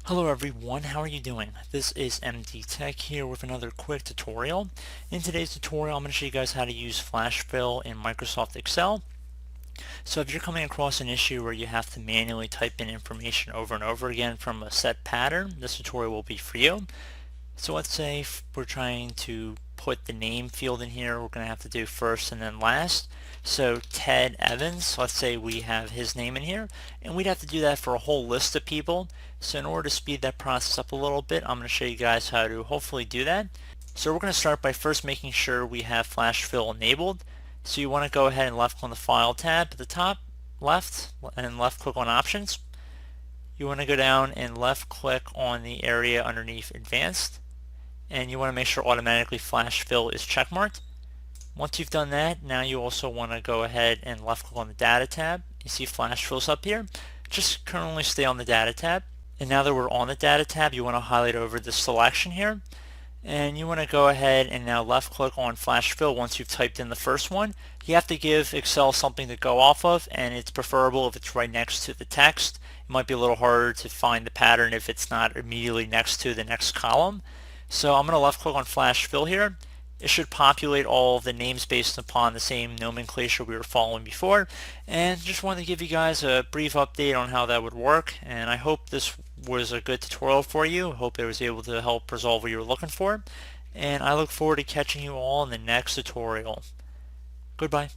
Hello everyone, how are you doing? This is MD Tech here with another quick tutorial. In today's tutorial I'm going to show you guys how to use flash fill in Microsoft Excel. So if you're coming across an issue where you have to manually type in information over and over again from a set pattern, this tutorial will be for you. So let's say if we're trying to put the name field in here, we're going to have to do first and then last. So Ted Evans, let's say we have his name in here, and we'd have to do that for a whole list of people. So in order to speed that process up a little bit, I'm going to show you guys how to hopefully do that. So we're going to start by first making sure we have flash fill enabled. So you want to go ahead and left click on the File tab at the top left and left click on Options. You want to go down and left click on the area underneath Advanced, and you want to make sure automatically flash fill is checkmarked. Once you've done that, now you also want to go ahead and left click on the Data tab. You see flash fills up here. Just currently stay on the Data tab. And now that we're on the Data tab, you want to highlight over the selection here. And you want to go ahead and now left click on flash fill once you've typed in the first one. You have to give Excel something to go off of, and it's preferable if it's right next to the text. It might be a little harder to find the pattern if it's not immediately next to the next column. So I'm going to left click on flash fill here. It should populate all of the names based upon the same nomenclature we were following before. And just wanted to give you guys a brief update on how that would work. And I hope this was a good tutorial for you. I hope it was able to help resolve what you were looking for. And I look forward to catching you all in the next tutorial. Goodbye.